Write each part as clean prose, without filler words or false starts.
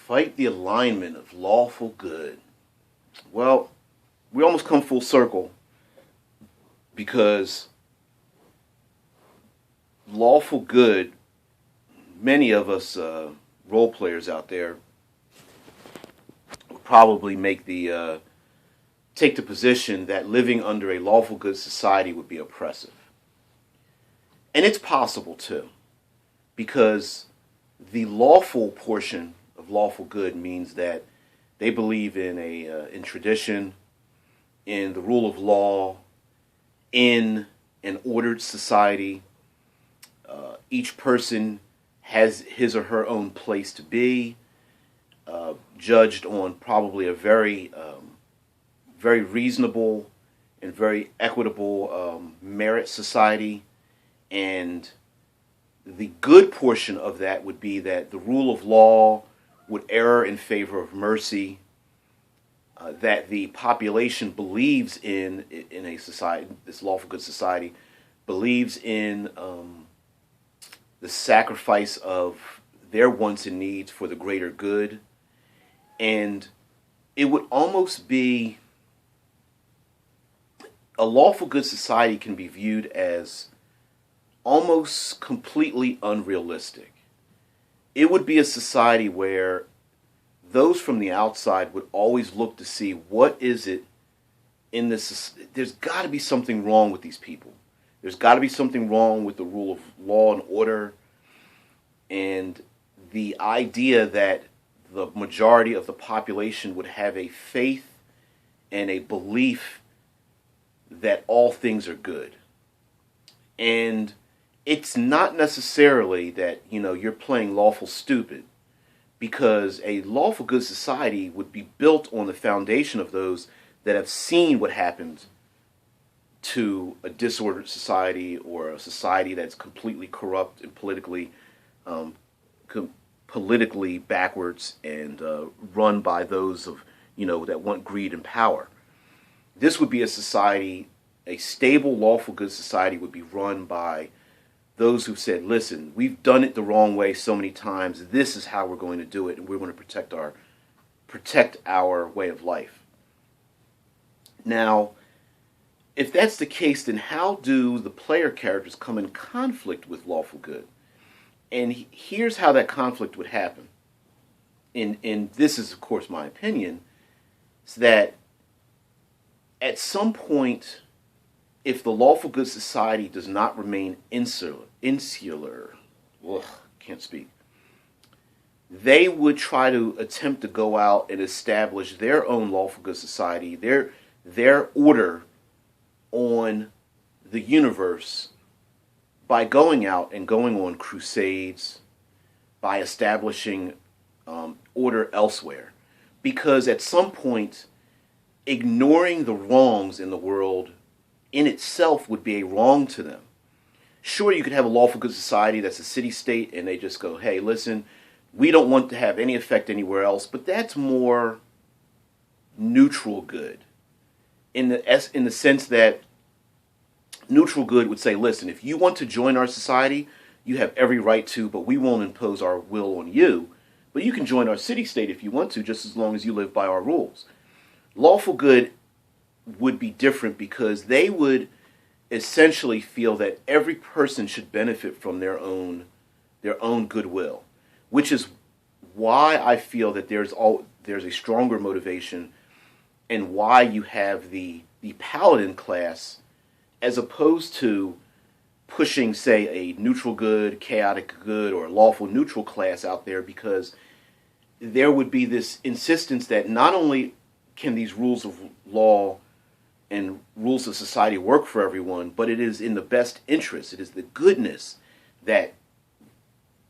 Fight the alignment of lawful good. Well, we almost come full circle because lawful good, many of us role players out there would probably take the position that living under a lawful good society would be oppressive. And it's possible too, because the lawful portion of lawful good means that they believe in tradition, in the rule of law, in an ordered society. Each person has his or her own place to be, judged on probably a very reasonable and very equitable merit society. And the good portion of that would be that the rule of law would err in favor of mercy, that the population believes in a society, this lawful good society, believes in the sacrifice of their wants and needs for the greater good. And it would almost be, a lawful good society can be viewed as almost completely unrealistic. It would be a society where those from the outside would always look to see what is it in this. There's got to be something wrong with these people. There's got to be something wrong with the rule of law and order, and the idea that the majority of the population would have a faith and a belief that all things are good. And it's not necessarily that, you're playing lawful stupid, because a lawful good society would be built on the foundation of those that have seen what happens to a disordered society, or a society that's completely corrupt and politically backwards and run by those of that want greed and power. This would be a society, a stable, lawful good society would be run by those who've said, listen, we've done it the wrong way so many times. This is how we're going to do it, and we're going to protect our way of life. Now, if that's the case, then how do the player characters come in conflict with lawful good? And here's how that conflict would happen. And this is, of course, my opinion, is that at some point, if the lawful good society does not remain insular, can't speak, they would try to attempt to go out and establish their own lawful good society, their order on the universe, by going out and going on crusades, by establishing order elsewhere. Because at some point, ignoring the wrongs in the world in itself would be a wrong to them. Sure, you could have a lawful good society that's a city-state, and they just go, hey, listen, we don't want to have any effect anywhere else, but that's more neutral good. In the sense that neutral good would say, listen, if you want to join our society, you have every right to, but we won't impose our will on you. But you can join our city-state if you want to, just as long as you live by our rules. Lawful good would be different, because they would essentially feel that every person should benefit from their own goodwill, which is why I feel that there's a stronger motivation, and why you have the paladin class, as opposed to pushing, say, a neutral good, chaotic good, or lawful neutral class out there, because there would be this insistence that not only can these rules of law and rules of society work for everyone, but it is in the best interest, it is the goodness that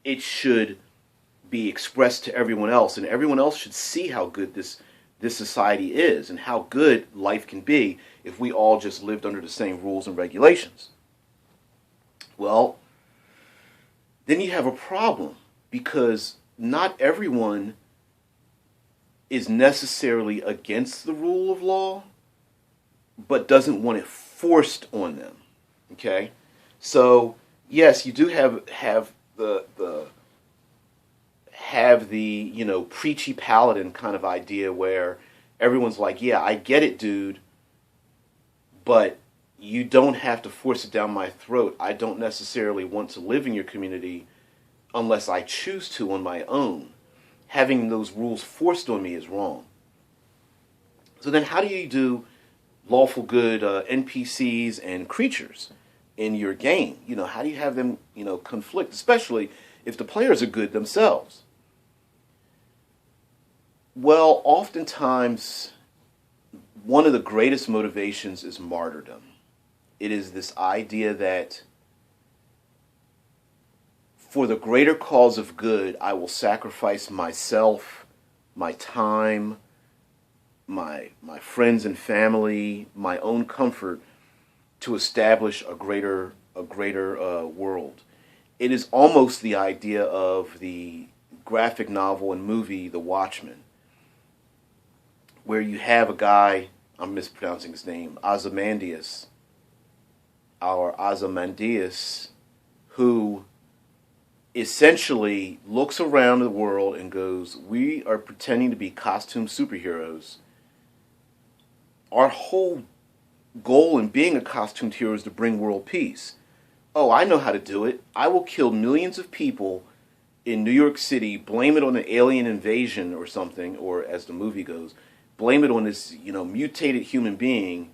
it should be expressed to everyone else, and everyone else should see how good this society is, and how good life can be if we all just lived under the same rules and regulations. Well, then you have a problem, because not everyone is necessarily against the rule of law, but doesn't want it forced on them. Okay? So, yes, you do have have the, preachy paladin kind of idea where everyone's like, yeah, I get it, dude, but you don't have to force it down my throat. I don't necessarily want to live in your community unless I choose to on my own. Having those rules forced on me is wrong. So then how do you do lawful good NPCs and creatures in your game? How do you have them, conflict, especially if the players are good themselves? Well, oftentimes, one of the greatest motivations is martyrdom. It is this idea that for the greater cause of good, I will sacrifice myself, my time, my friends and family, my own comfort to establish a greater world. It is almost the idea of the graphic novel and movie The Watchmen, where you have a guy, I'm mispronouncing his name, Ozymandias, who essentially looks around the world and goes, we are pretending to be costume superheroes. Our whole goal in being a costumed hero is to bring world peace. Oh, I know how to do it. I will kill millions of people in New York City, blame it on an alien invasion or something, or as the movie goes, blame it on this, mutated human being,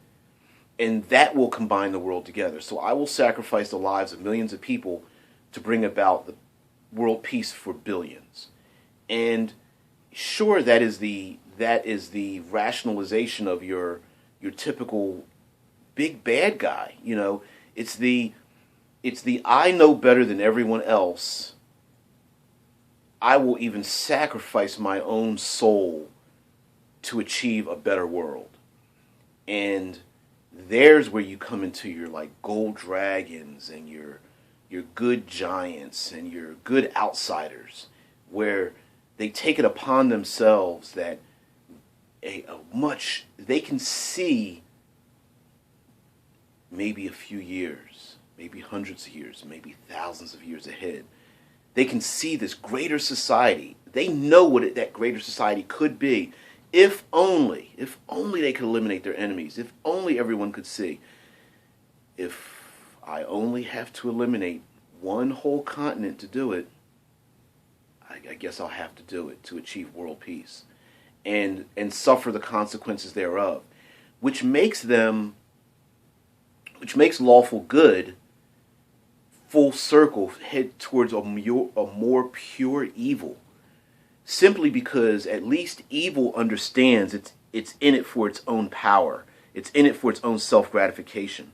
and that will combine the world together. So I will sacrifice the lives of millions of people to bring about the world peace for billions. And sure, that is the rationalization of your typical big bad guy. It's the I know better than everyone else. I will even sacrifice my own soul to achieve a better world. And there's where you come into your gold dragons and your good giants and your good outsiders, where they take it upon themselves that they can see maybe a few years, maybe hundreds of years, maybe thousands of years ahead. They can see this greater society. They know what that greater society could be if only they could eliminate their enemies, if only everyone could see. If I only have to eliminate one whole continent to do it, I guess I'll have to do it to achieve world peace and suffer the consequences thereof, which makes lawful good full circle head towards a more pure evil, simply because at least evil understands it's in it for its own power. It's in it for its own self-gratification.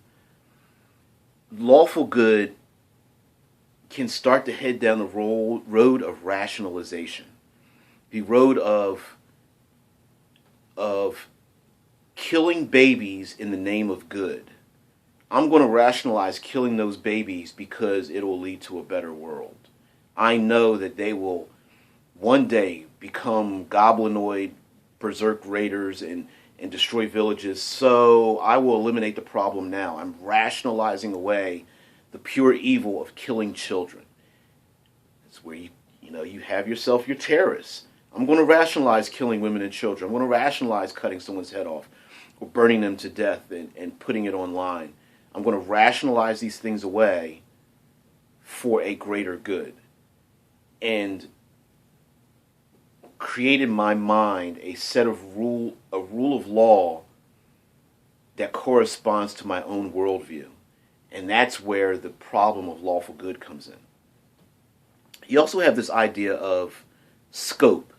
Lawful good can start to head down the road of rationalization, the road of killing babies in the name of good. I'm going to rationalize killing those babies because it will lead to a better world. I know that they will one day become goblinoid berserk raiders and destroy villages, so I will eliminate the problem now. I'm rationalizing away the pure evil of killing children. It's where you have yourself your terrorists. I'm going to rationalize killing women and children. I'm going to rationalize cutting someone's head off or burning them to death and putting it online. I'm going to rationalize these things away for a greater good. And create in my mind a rule of law that corresponds to my own worldview. And that's where the problem of lawful good comes in. You also have this idea of scope.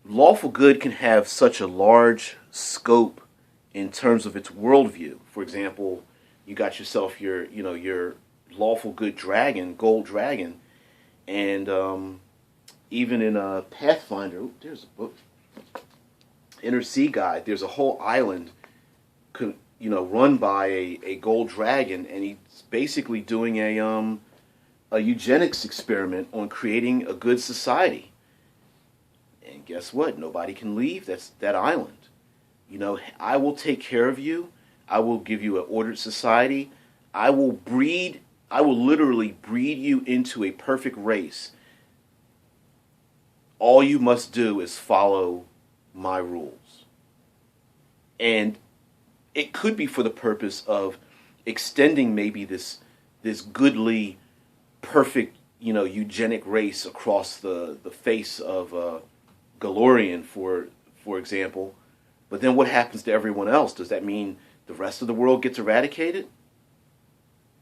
Lawful good can have such a large scope in terms of its worldview. For example, you got yourself your lawful good dragon, gold dragon, and even in a Pathfinder, there's a book, Inner Sea Guide. There's a whole island, run by a gold dragon, and he's basically doing a eugenics experiment on creating a good society. And guess what? Nobody can leave that island. I will take care of you. I will give you an ordered society. I will literally breed you into a perfect race. all you must do is follow my rules. And it could be for the purpose of extending maybe this goodly, perfect, eugenic race across the face of Galorian, for example. But then what happens to everyone else? Does that mean the rest of the world gets eradicated?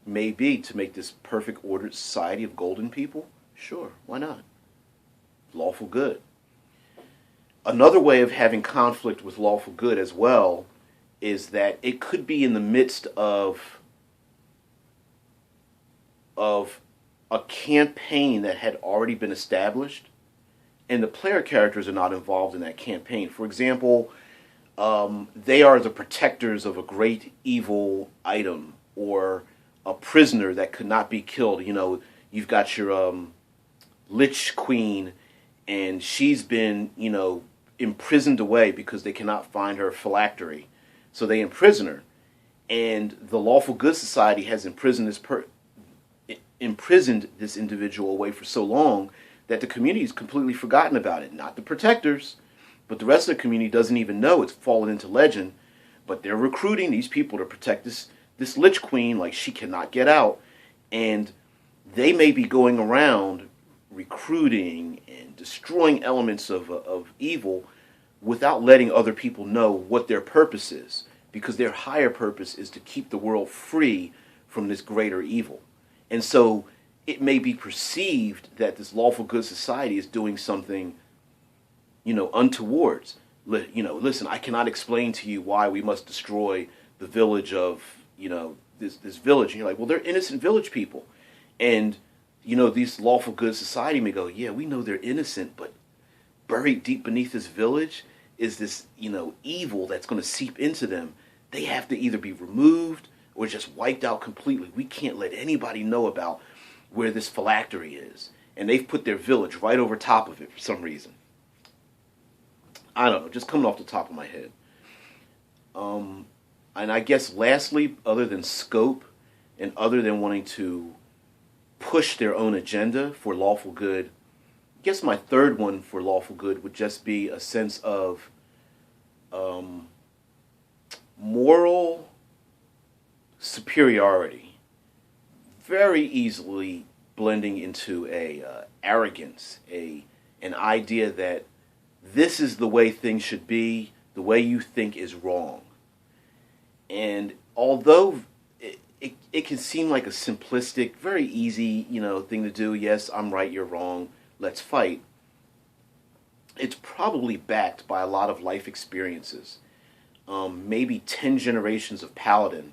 Maybe, to make this perfect ordered society of golden people? Sure, why not? Lawful good. Another way of having conflict with lawful good as well is that it could be in the midst of a campaign that had already been established, and the player characters are not involved in that campaign. For example, they are the protectors of a great evil item, or a prisoner that could not be killed. You've got your Lich Queen, and she's been, imprisoned away because they cannot find her phylactery. So they imprison her. And the Lawful Good Society has imprisoned this individual away for so long that the community has completely forgotten about it. Not the protectors, but the rest of the community doesn't even know. It's fallen into legend. But they're recruiting these people to protect this Lich Queen like she cannot get out. And they may be going around recruiting and destroying elements of evil without letting other people know what their purpose is, because their higher purpose is to keep the world free from this greater evil. And so it may be perceived that this lawful good society is doing something, untowards. Listen, I cannot explain to you why we must destroy the village of, this village. And you're like, well, they're innocent village people. And, these lawful good society may go, yeah, we know they're innocent, but buried deep beneath this village is this, evil that's going to seep into them. They have to either be removed or just wiped out completely. We can't let anybody know about where this phylactery is. And they've put their village right over top of it for some reason. I don't know, just coming off the top of my head. And I guess lastly, other than scope and other than wanting to push their own agenda for lawful good, I guess my third one for lawful good would just be a sense of moral superiority, very easily blending into a arrogance, an idea that this is the way things should be, the way you think is wrong. And although it can seem like a simplistic, very easy, thing to do, yes, I'm right, you're wrong, let's fight, it's probably backed by a lot of life experiences. Maybe 10 generations of paladin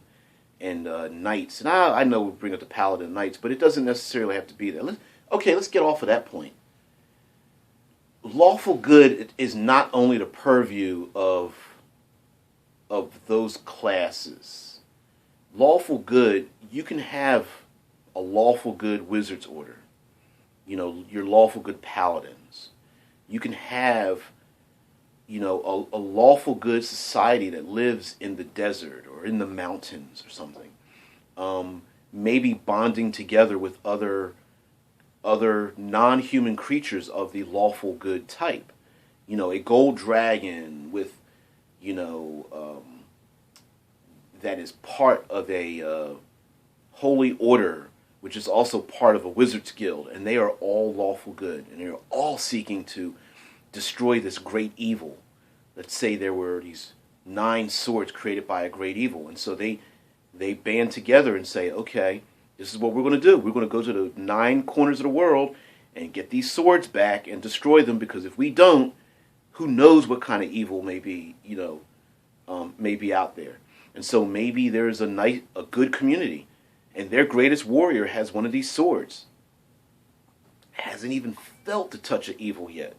and knights. And I know we bring up the paladin knights, but it doesn't necessarily have to be there. Let's get off of that point. Lawful good is not only the purview of those classes. Lawful good, you can have a lawful good wizard's order. Your lawful good paladins. You can have, a lawful good society that lives in the desert or in the mountains or something. Maybe bonding together with other non-human creatures of the lawful good type. A gold dragon with, that is part of a holy order, which is also part of a wizard's guild, and they are all lawful good, and they are all seeking to destroy this great evil. Let's say there were these 9 swords created by a great evil, and so they band together and say, okay, this is what we're going to do. We're going to go to the 9 corners of the world and get these swords back and destroy them, because if we don't, who knows what kind of evil may be, may be out there. And so maybe there's a good community, and their greatest warrior has one of these swords. Hasn't even felt the touch of evil yet.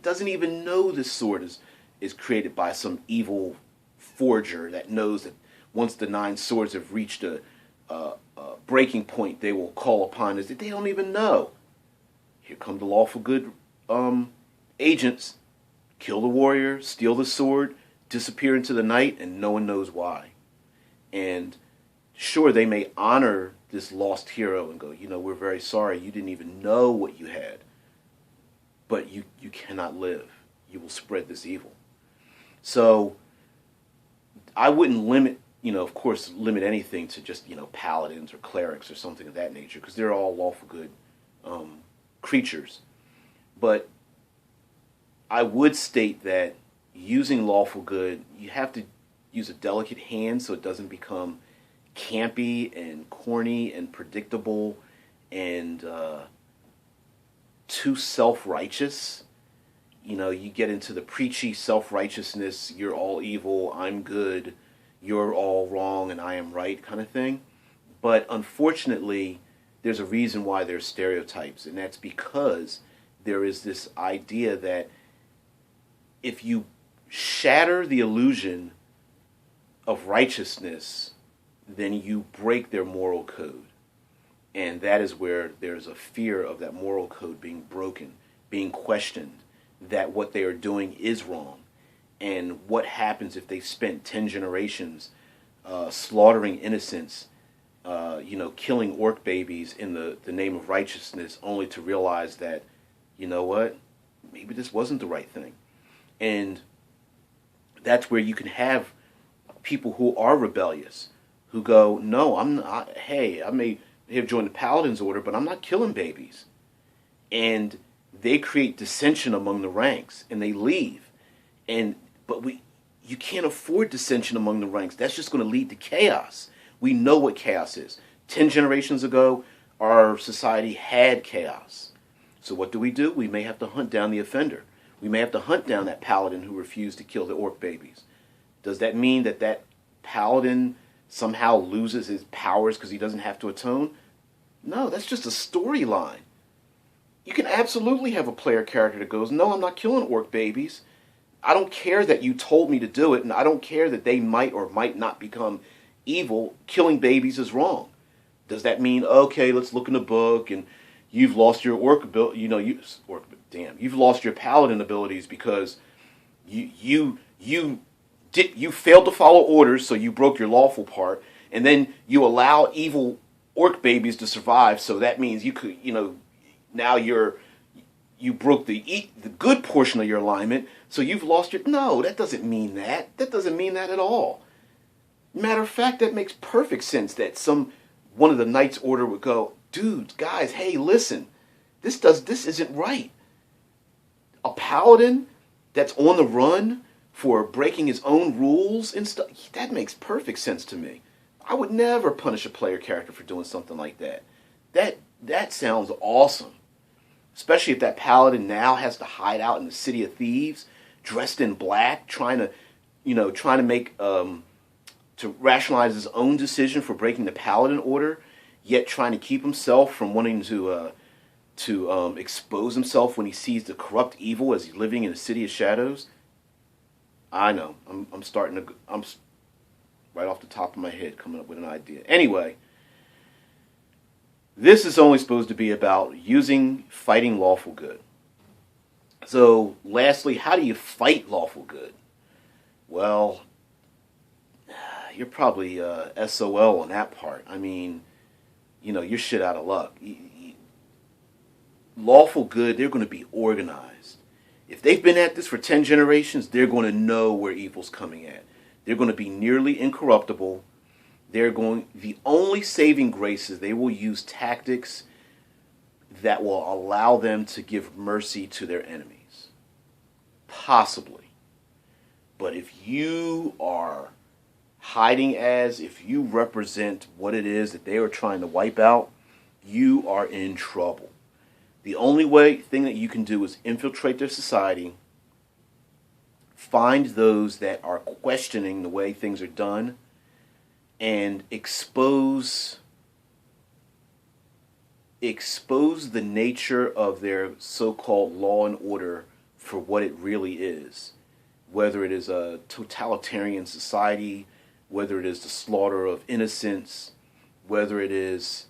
Doesn't even know this sword is created by some evil forger that knows that once the 9 swords have reached a breaking point, they will call upon us that they don't even know. Here come the lawful good agents, kill the warrior, steal the sword, disappear into the night, and no one knows why. And sure, they may honor this lost hero and go, we're very sorry, you didn't even know what you had. but you cannot live. You will spread this evil. So I wouldn't limit, of course, limit anything to just, paladins or clerics or something of that nature, because they're all lawful good creatures. But I would state that using lawful good, you have to use a delicate hand so it doesn't become campy and corny and predictable and too self-righteous. You get into the preachy self-righteousness, you're all evil, I'm good, you're all wrong, and I am right kind of thing. But unfortunately, there's a reason why there's stereotypes, and that's because there is this idea that if you shatter the illusion of righteousness, then you break their moral code. And that is where there's a fear of that moral code being broken, being questioned, that what they are doing is wrong. And what happens if they spent 10 generations slaughtering innocents, killing orc babies in the name of righteousness, only to realize that, you know what, maybe this wasn't the right thing. And that's where you can have people who are rebellious, who go, no, I'm not, hey, I may have joined the Paladin's order, but I'm not killing babies. And they create dissension among the ranks, and they leave. But you can't afford dissension among the ranks. That's just going to lead to chaos. We know what chaos is. 10 generations ago, our society had chaos. So what do? We may have to hunt down the offender. We may have to hunt down that paladin who refused to kill the orc babies. Does that mean that paladin somehow loses his powers because he doesn't have to atone? No, that's just a storyline. You can absolutely have a player character that goes, no, I'm not killing orc babies. I don't care that you told me to do it, and I don't care that they might or might not become evil. Killing babies is wrong. Does that mean, okay, let's look in the book, and you've lost your orc ability, you've lost your paladin abilities because you failed to follow orders, so you broke your lawful part, and then you allow evil orc babies to survive, so that means you could, now you broke the good portion of your alignment, so you've lost your... No, that doesn't mean that. That doesn't mean that at all. Matter of fact, that makes perfect sense that one of the Knights Order would go, dudes, guys, hey, listen, this isn't right. A paladin that's on the run for breaking his own rules and stuff, that makes perfect sense to me. I would never punish a player character for doing something like that. That sounds awesome. Especially if that paladin now has to hide out in the city of thieves, dressed in black, trying to make to rationalize his own decision for breaking the paladin order, yet trying to keep himself from wanting to expose himself when he sees the corrupt evil as he's living in a city of shadows. I know. I'm right off the top of my head coming up with an idea. Anyway, this is only supposed to be about fighting lawful good. So, lastly, how do you fight lawful good? Well, you're probably SOL on that part. I mean, you're shit out of luck. Lawful good, they're going to be organized. If they've been at this for 10 generations, they're going to know where evil's coming at. They're going to be nearly incorruptible. The only saving grace is they will use tactics that will allow them to give mercy to their enemies. Possibly. But if you are if you represent what it is that they are trying to wipe out, you are in trouble. The only thing that you can do is infiltrate their society, find those that are questioning the way things are done, and expose the nature of their so-called law and order for what it really is. Whether it is a totalitarian society, whether it is the slaughter of innocents, whether it is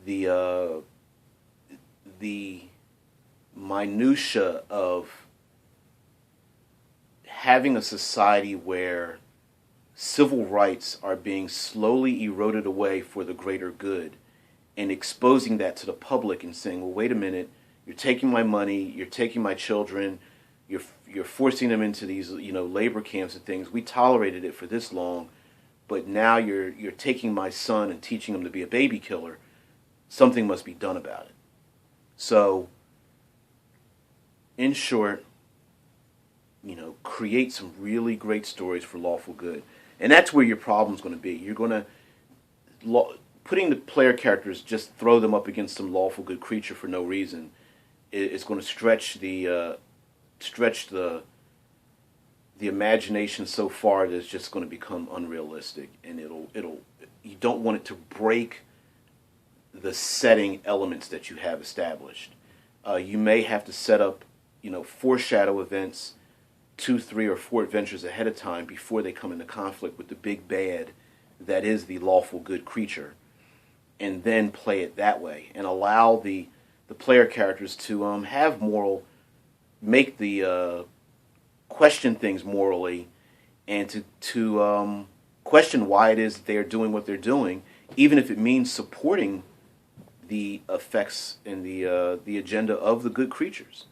the minutia of having a society where civil rights are being slowly eroded away for the greater good, and exposing that to the public and saying, well, wait a minute, You're taking my money. You're taking my children. You're forcing them into these, labor camps and things. We tolerated it for this long, but now you're taking my son and teaching him to be a baby killer. Something must be done about it. So, in short, create some really great stories for Lawful Good. And that's where your problem's going to be. You're going to, putting the player characters, just throw them up against some Lawful Good creature for no reason, is going to stretch the imagination so far that it's just going to become unrealistic. And you don't want it to break the setting elements that you have established. You may have to set up, foreshadow events 2, 3, or 4 adventures ahead of time before they come into conflict with the big bad that is the Lawful Good creature, and then play it that way, and allow the player characters to have make the question things morally, and to question why it is that they are doing what they're doing, even if it means supporting the effects and the agenda of the good creatures.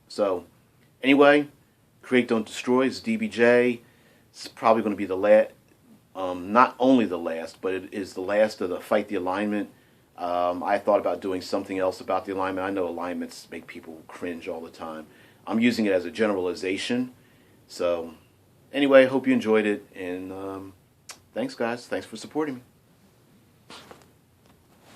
So, anyway, Create Don't Destroy is DBJ. It's probably going to be the last, not only the last, but it is the last of the Fight the Alignment. I thought about doing something else about the alignment. I know alignments make people cringe all the time. I'm using it as a generalization. So, anyway, hope you enjoyed it, and thanks, guys. Thanks for supporting me.